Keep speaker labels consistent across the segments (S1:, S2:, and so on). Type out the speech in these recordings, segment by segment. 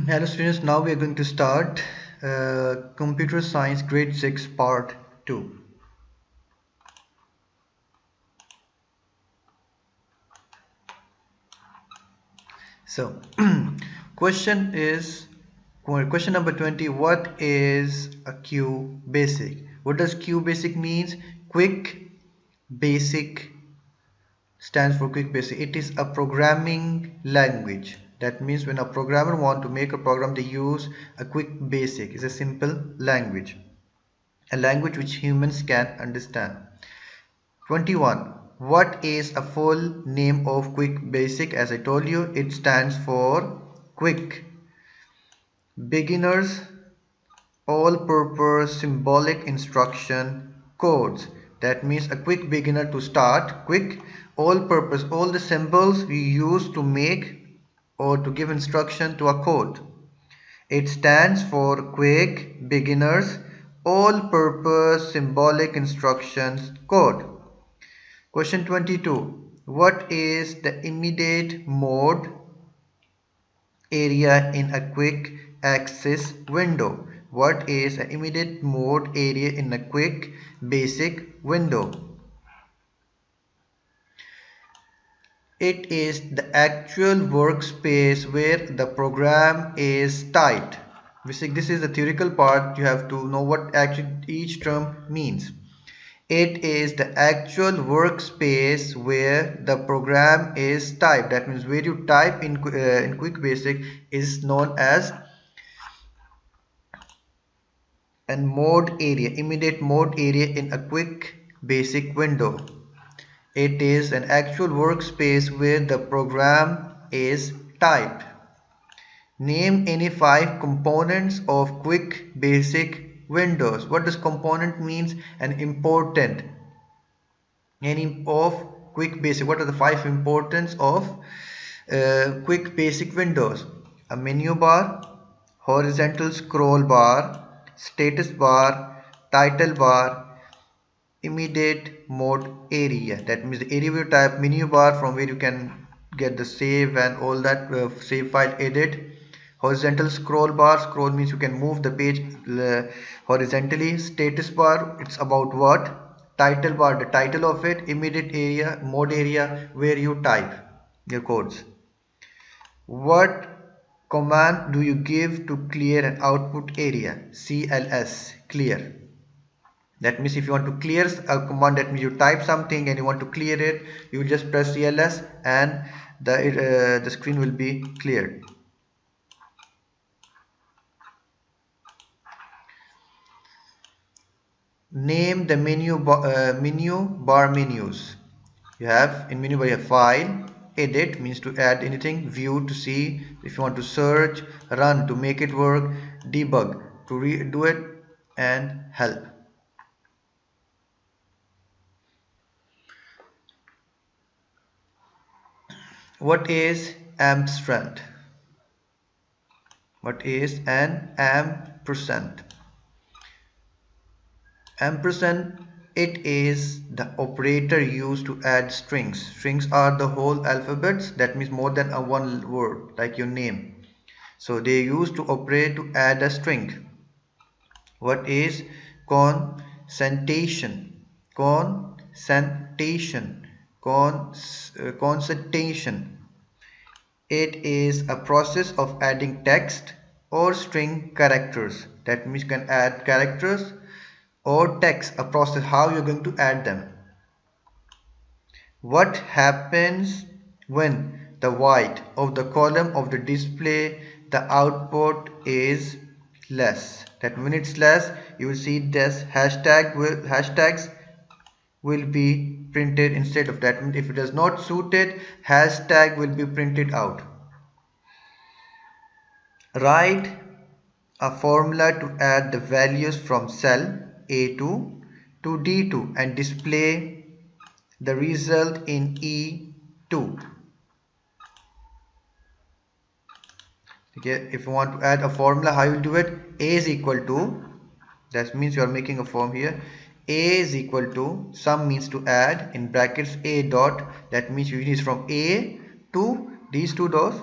S1: Hello students, now we are going to start Computer Science Grade 6 Part 2. So, question number 20. What is a QBasic? What does QBasic means? Quick Basic stands for Quick Basic. It is a programming language. That means when a programmer wants to make a program, they use a Quick Basic. It's a simple language. A language which humans can understand. 21. What is a full name of Quick Basic? As I told you, it stands for Quick Beginners All-Purpose Symbolic Instruction Codes. That means a quick beginner to start, quick, all-purpose, all the symbols we use to make or to give instruction to a code. It stands for Quick Beginners All-Purpose Symbolic Instructions Code. Question 22. What is the immediate mode area in a quick access window? What is an immediate mode area in a quick basic window? It is the actual workspace where the program is typed. This is the theoretical part. You have to know what actually each term means. It is the actual workspace where the program is typed. That means where you type in Quick Basic is known as an mode area, immediate mode area in a Quick Basic window. It is an actual workspace where the program is typed. Name any 5 components of Quick Basic Windows. What does component means? An important. Any of Quick Basic. What are the 5 importance of Quick Basic Windows? A menu bar, horizontal scroll bar, status bar, title bar, immediate mode area. That means the area where you type, menu bar from where you can get the save and all that, save file, edit. Horizontal scroll bar, scroll means you can move the page horizontally. Status bar, it's about what? Title bar, the title of it. Immediate area, mode area, where you type your codes. What command do you give to clear an output area? CLS, clear. That means if you want to clear a command, that means you type something and you want to clear it, you will just press CLS and the screen will be cleared. Name the menu bar menus. You have in menu bar, you have file, edit means to add anything, view to see, if you want to search, run to make it work, debug to redo it, and help. What is ampersand? What is an ampersand? Ampersand, it is the operator used to add strings. Strings are the whole alphabets, that means more than a one word, like your name. So they used to operate to add a string. What is concatenation? Concatenation. It is a process of adding text or string characters. That means you can add characters or text, a process how you're going to add them. What happens when the weight of the column of the display, the output is less? That when it's less, you will see this hashtags will be printed instead of that. If it is not suited, hashtag will be printed out. Write a formula to add the values from cell A2 to D2 and display the result in E2. Okay, if you want to add a formula, how you will do it? A is equal to, that means you are making a form here. A is equal to, sum means to add, in brackets A dot, that means you use from A to these two dots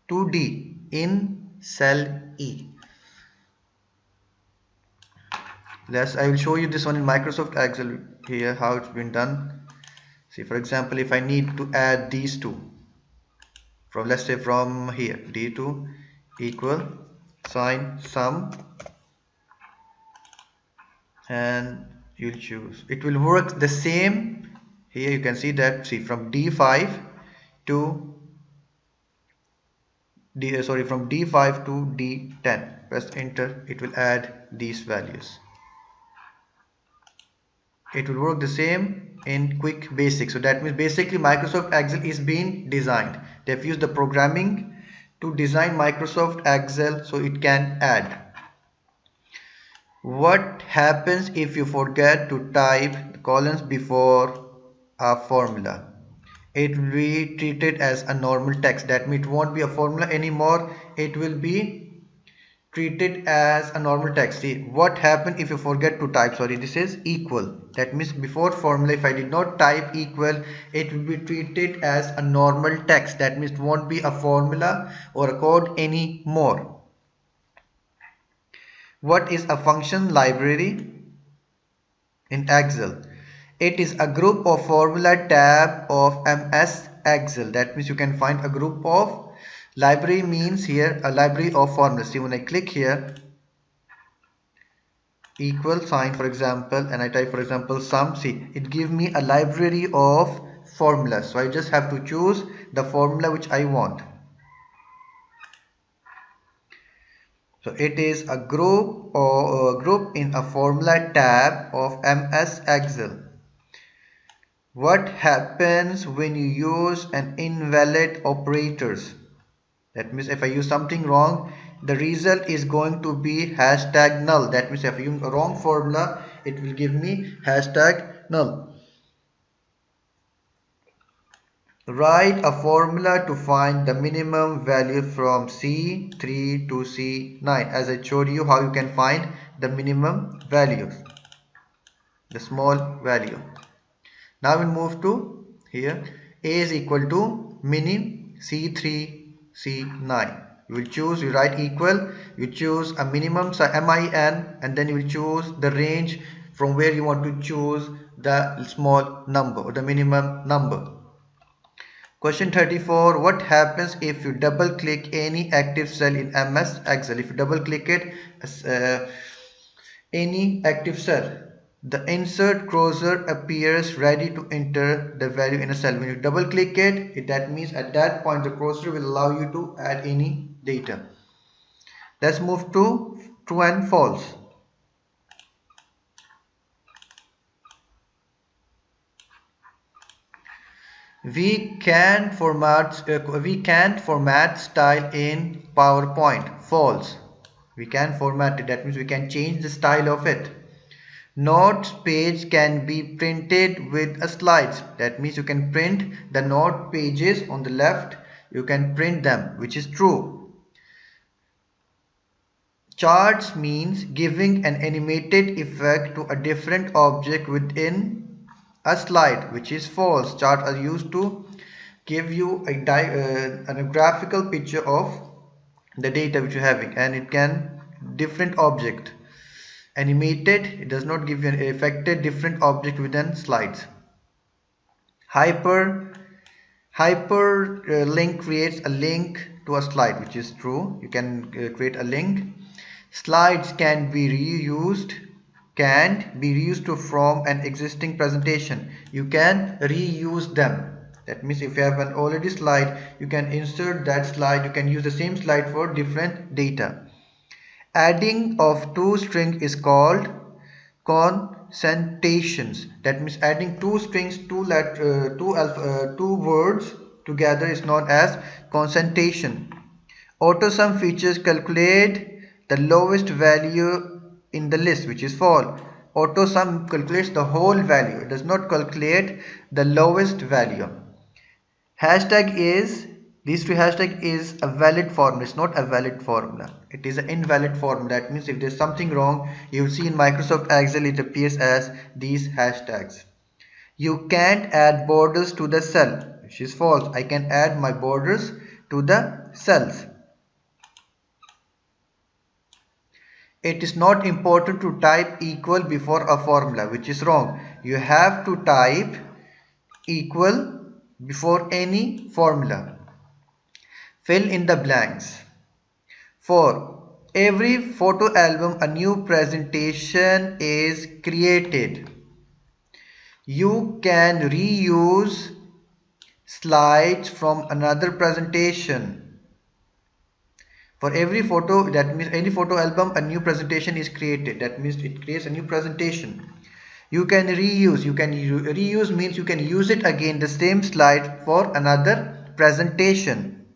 S1: to D. in cell E. I will show you this one in Microsoft Excel here, how it's been done. See, for example, if I need to add these two from, let's say from here, D2 equal sign sum, and you'll choose. It will work the same. Here you can see that, see, from D5 to from D5 to D10. Press enter, it will add these values. It will work the same in QBasic. So that means basically Microsoft Excel is being designed. They've used the programming to design Microsoft Excel so it can add. What happens if you forget to type the columns before a formula? It will be treated as a normal text. That means it won't be a formula anymore. It will be treated as a normal text. See, what happened if you forget to type, sorry, this is equal. That means before formula, if I did not type equal, it will be treated as a normal text. That means it won't be a formula or a code anymore. What is a function library in Excel? It is a group of formula tab of MS Excel. That means you can find a group of library, means here a library of formulas. See, when I click here equal sign, for example, and I type, for example, sum, see, it gives me a library of formulas. So I just have to choose the formula which I want. So it is a group or group in a formula tab of MS Excel. What happens when you use an invalid operators? That means if I use something wrong, the result is going to be hashtag null. That means if I use a wrong formula, it will give me hashtag null. Write a formula to find the minimum value from C3 to C9. As I showed you how you can find the minimum values, the small value. Now we move to here. A is equal to minim C3 C9. You will choose, you write equal, you choose a minimum, so min, and then you will choose the range from where you want to choose the small number or the minimum number. Question 34. What happens if you double click any active cell in MS Excel? If you double click it, any active cell, the insert cursor appears ready to enter the value in a cell. When you double click it, that means at that point the cursor will allow you to add any data. Let's move to true and false. We can't format style in PowerPoint. False. We can format it. That means we can change the style of it. Notes page can be printed with a slides. That means you can print the note pages on the left. You can print them, which is true. Charts means giving an animated effect to a different object within a slide, which is false. Charts are used to give you a graphical picture of the data which you're having, and it can different object. Animated, it does not give you an affected different object within slides. Hyperlink creates a link to a slide, which is true. You can create a link. Slides can be reused from an existing presentation. You can reuse them. That means if you have an already slide, you can insert that slide. You can use the same slide for different data. Adding of two strings is called consentations. That means adding two strings, two words together is known as consentation. AutoSum features calculate the lowest value in the list, which is false. AutoSum calculates the whole value. It does not calculate the lowest value. These two hashtag is a valid formula. It's not a valid formula. It is an invalid formula. That means if there's something wrong, you will see in Microsoft Excel it appears as these hashtags. You can't add borders to the cell, which is false. I can add my borders to the cells. it is not important to type equal before a formula, which is wrong. You have to type equal before any formula. Fill in the blanks. For every photo album, a new presentation is created. You can reuse slides from another presentation. For every photo, that means any photo album, a new presentation is created. That means it creates a new presentation. You can reuse. Reuse means you can use it again, the same slide for another presentation.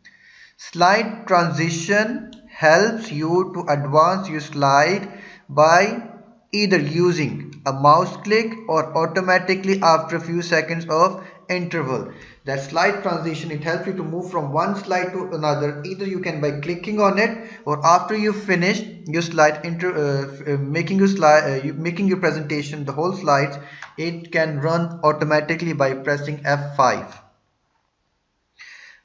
S1: Slide transition helps you to advance your slide by either using a mouse click or automatically after a few seconds of interval. That slide transition, it helps you to move from one slide to another. Either you can by clicking on it, or after you finish your slide, making your presentation, the whole slides, it can run automatically by pressing F5.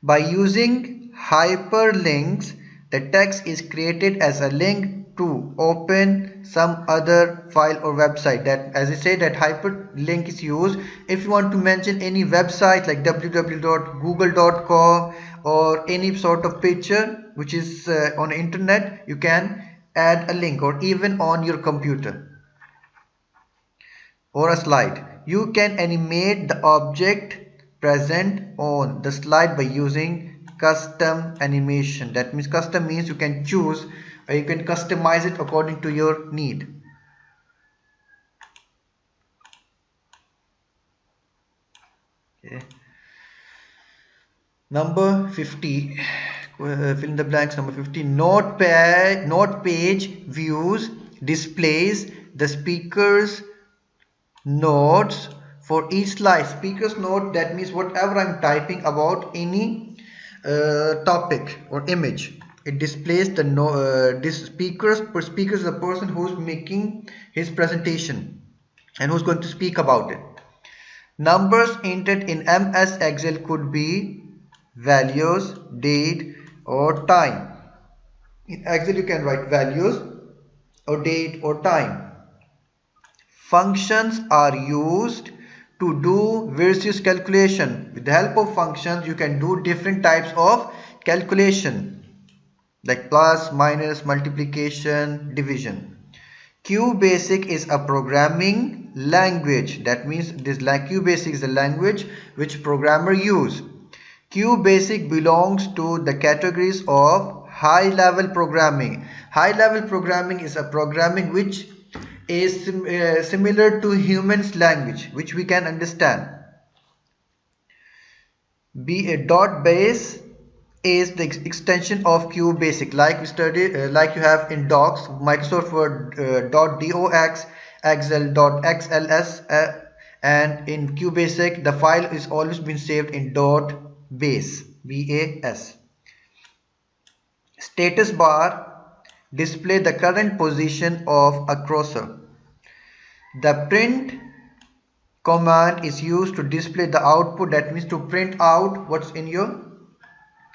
S1: By using hyperlinks, the text is created as a link to open some other file or website. That, as I say, that hyperlink is used if you want to mention any website like www.google.com or any sort of picture which is on the internet. You can add a link, or even on your computer or a slide. You can animate the object present on the slide by using custom animation. That means custom means you can choose or you can customize it according to your need. Okay. Number 50, fill in the blanks. Number 50, note page views displays the speaker's notes for each slide. Speaker's note, that means whatever I'm typing about any topic or image, it displays the speaker is the person who's making his presentation and who's going to speak about it. Numbers entered in MS Excel could be values, date, or time. In Excel you can write values or date or time. Functions are used to do various calculation. With the help of functions, you can do different types of calculation like plus, minus, multiplication, division. QBasic is a programming language. That means this QBasic is a language which programmer use. QBasic belongs to the categories of high-level programming. High-level programming is a programming which is similar to human's language, which we can understand. Dot base is the extension of QBasic, like we studied, like you have in docs, Microsoft Word .docs, Excel .xls, and in QBasic the file is always been saved in .base, BAS. Status bar display the current position of a cursor. The print command is used to display the output. That means to print out what's in your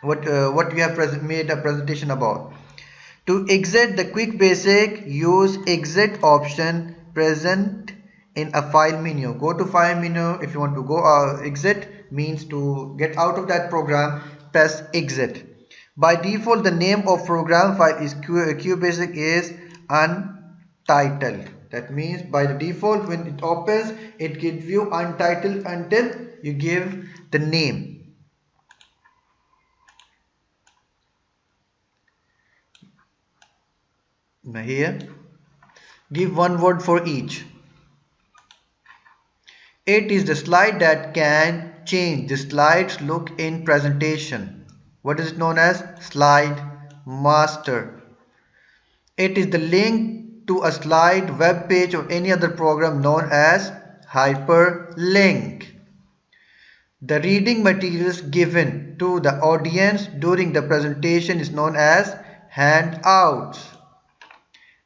S1: what you have made a presentation about. To exit the QBasic, use exit option present in a file menu. Go to file menu. If you want to go exit means to get out of that program, press exit. By default, the name of program file is QBasic is untitled. That means by the default, when it opens, it gives you untitled until you give the name. Now here, give one word for each. It is the slide that can change the slide's look in presentation. What is it known as? Slide master. It is the link to a slide, web page, or any other program known as hyperlink. The reading materials given to the audience during the presentation is known as handouts.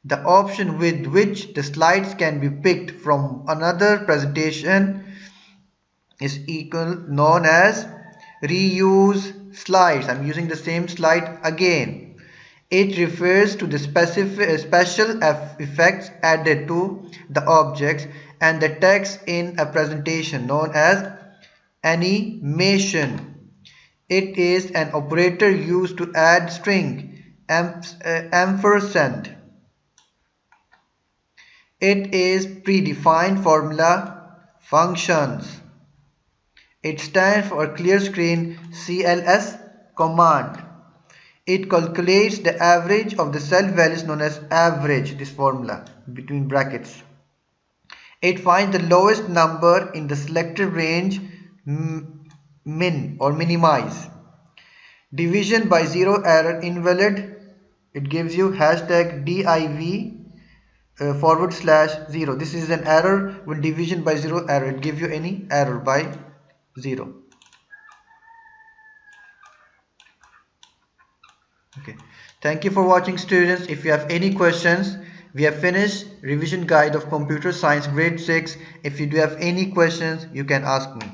S1: The option with which the slides can be picked from another presentation is known as reuse slides. I'm using the same slide again. It refers to the special effects added to the objects and the text in a presentation known as animation. It is an operator used to add string ampersand. It is predefined formula functions. It stands for clear screen CLS command. It calculates the average of the cell values known as average, this formula between brackets. It finds the lowest number in the selected range, min or minimize. Division by zero error invalid. It gives you hashtag div /0. This is an error when division by zero error. It gives you any error by 0. Okay, thank you for watching, students. If you have any questions, we have finished revision guide of computer science grade 6. If you do have any questions, you can ask me.